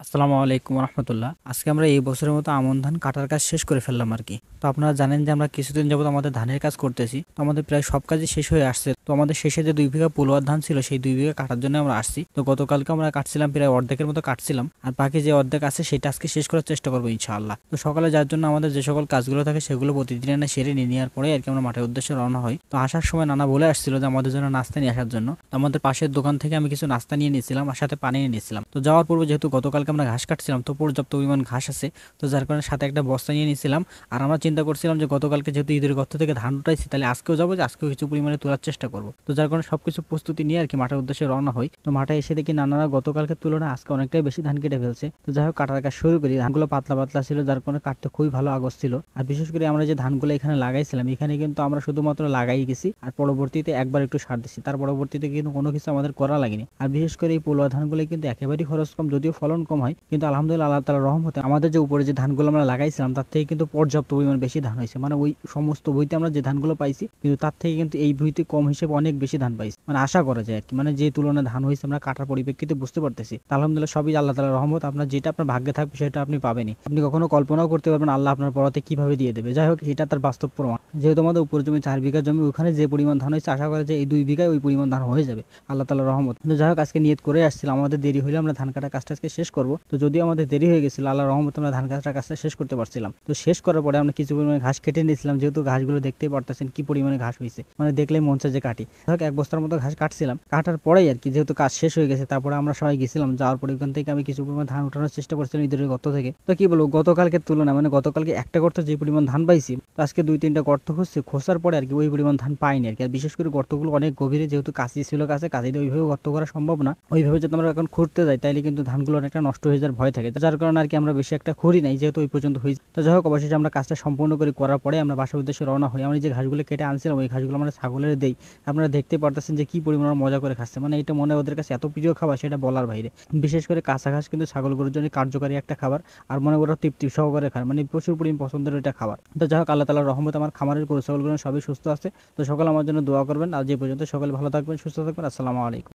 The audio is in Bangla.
আসসালামু আলাইকুম রহমতুল্লাহ। আজকে আমরা এই বছরের মতো আমন ধান কাটার কাজ শেষ করে ফেললাম আর কি। তো আপনারা জানেন যে আমরা কিছুদিন যাবত আমাদের ধানের কাজ করতেছি, তো আমাদের প্রায় সব কাজই শেষ হয়ে আসছে। তো আমাদের শেষে যে 2 বিঘা পলোয়ার ধান ছিল সেই 2 বিঘা কাটার জন্য আমরা আসছি। তো গতকালকে আমরা কাটছিলাম, প্রায় অর্ধেকের মতো কাটছিলাম, আর বাকি যে অর্ধেক আছে সেটা আজকে শেষ করার চেষ্টা করবো ইনশাআল্লাহ। তো সকালে যার জন্য আমাদের যে সকল কাজগুলো থাকে সেগুলো প্রতিদিন না সেরে নিয়ে নেওয়ার পরে আর কি আমরা মাঠের উদ্দেশ্যে রওনা হই। তো আসার সময় নানা বলে আসছিল যে আমাদের জন্য নাস্তা নিয়ে আসার জন্য। তো আমাদের পাশের দোকান থেকে আমি কিছু নাস্তা নিয়ে নিয়েছিলাম আর সাথে পানি নিয়ে নিয়েছিলাম। তো যাওয়ার পূর্বে যেহেতু গতকালকে আমরা ঘাস কাটছিলাম তো পর্যাপ্ত পরিমাণ ঘাস আছে, তো যার কারণে সাথে একটা বস্তা নিয়ে নিয়েছিলাম। আর আমরা চিন্তা করছিলাম যে গতকালকে যেহেতু ঈদের গর্ত থেকে ধান উঠাইছি, তাহলে আজকেও যাবো, যে আজকেও কিছু পরিমাণে তোলার চেষ্টা করবো। তো যার কারণে সবকিছু প্রস্তুতি নিয়ে আর কি মাঠের উদ্দেশ্যে রওনা হই। তো মাঠে এসে দেখি নানারা গতকালকে তুলনায় আজকে অনেকটাই বেশি ধান কেটে ফেলছে। তো যাই হোক কাটার কাজ শুরু করি। ধানগুলো পাতলা পাতলা ছিল, যার কারণে কাটতে খুবই ভালো আগস ছিল। আর বিশেষ করে আমরা যে ধানগুলো এখানে লাগাইছিলাম, এখানে কিন্তু আমরা শুধুমাত্র লাগাই গেছি আর পরবর্তীতে একবার একটু সার দিচ্ছি, তার পরবর্তীতে কিন্তু কোনো কিছু আমাদের করা লাগেনি। আর বিশেষ করে এই পোলোয়া ধানগুলো কিন্তু একেবারেই খরচ কম, যদিও ফলন কম হয়, কিন্তু আলহামদুলিল্লাহ আল্লাহ তাআলার রহমতে আমাদের যে উপরে যে ধানগুলো আমরা লাগাইছিলাম তার থেকে কিন্তু পর্যাপ্ত পরিমাণ বেশি ধান হয়েছে। মানে ওই সমস্ত বইতে আমরা যে ধানগুলো পাইছি কিন্তু তার থেকে কিন্তু এই বইতে কম হিসেবে অনেক বেশি ধান পাইছি, মানে আশা করা যায় আর কি। মানে যে তুলনায় ধান হয়েছে আমরা কাটার পরিপ্রেক্ষিতে বুঝতে পারতেছি। তা আলহামদুলিল্লাহ সবই আল্লাহ তাআলার রহমত। আপনার যেটা আপনার ভাগ্যে থাকবে সেটা আপনি পাবেনই। আপনি কখনো কল্পনাও করতে পারবেন আল্লাহ আপনার পরতে কিভাবে দিয়ে দেবে। যাই হোক এটা তার বাস্তব প্রমাণ। যেহেতু আমাদের উপর জমি 4 বিঘা জমি, ওখানে যে পরিমাণ ধান হয়েছে আশা করা যায় এই 2 বিঘায় ওই পরিমাণ ধান হয়ে যাবে আল্লাহ তাআলার রহমত। কিন্তু যাই হোক আজকে নিয়ত করে আসছিলাম, আমাদের দেরি হলে আমরা ধান কাটা কাজটা আজকে শেষ করবো। তো যদিও আমাদের দেরি হয়ে গেছিল, আল্লাহর রহমতে আমরা ধান কাটা কাজটা শেষ করতে পারছিলাম। তো শেষ করার পরে আমরা কিছু পরিমাণে ঘাস কেটে নিয়েছিলাম, যেহেতু ঘাসগুলো দেখতেই পারতেছেন কি পরিমাণে ঘাস হয়েছে, মানে দেখলেই মন চায় যে কাটি। যাই এক বস্তার মতো ঘাস কাটছিলাম, কাটার পরেই আর কি যেহেতু কাজ শেষ হয়ে গেছে, তারপরে আমরা সবাই গেছিলাম। যাওয়ার পরে ওখান থেকে আমি কিছু পরিমাণ ধান উঠানোর চেষ্টা করছিলাম ঈদের গর্ত থেকে। তো কি বলবো, গতকালকের তুলনায় মানে গতকালকে একটা গর্ত যে পরিমাণ ধান পাইছি, তো আজকে 2-3টা গর্ত খুঁজছি, খোঁজার পরে আর কি ওই পরিমাণ ধান পাইনি আর কি। আর বিশেষ করে গর্তগুলো অনেক গভীরে, যেহেতু কাশি ছিল কাছে, কাশিতে ওইভাবে গর্ত করা সম্ভব না। ওইভাবে যদি আমরা এখন খুঁড়তে যাই তাইলে কিন্তু ধানগুলো অনেকটা নষ্ট হয়ে যাওয়ার ভয় থাকে, যার কারণে আর কি আমরা বেশি একটা খুঁড়ি নাই, যেহেতু ওই পর্যন্ত হয়েছে। তো যাই হোক অবশেষে আমরা কাজটা সম্পূর্ণ করে করার পরে আমরা বাসার উদ্দেশ্যে রওনা হই। আমরা যে ঘাসগুলো কেটে আনছিলাম ওই ঘাসগুলো আমরা ছাগলের দেই। আপনারা দেখতে পারতেছেন যে কি পরিমাণ মজা করে খাচ্ছে, মানে এটা মনে হয় ওদের কাছে এত প্রিয় খাবার সেটা বলার বাইরে। বিশেষ করে কাঁচা ঘাস কিন্তু ছাগল গরুর জন্য কার্যকারী একটা খাবার, আর মনে করো তৃপ্তি সহকারে খায়, মানে প্রচুর পরিমাণ পছন্দের এটা খাবার। তো যাই হোক আল্লাহ তাআলার রহমত আমার খামারের গরু ছাগলগুলো সবই সুস্থ আছে। তো সকলে আমার জন্য দোয়া করবেন। আর যে পর্যন্ত সকলে ভালো থাকবেন, সুস্থ থাকবেন। আসসালামু আলাইকুম।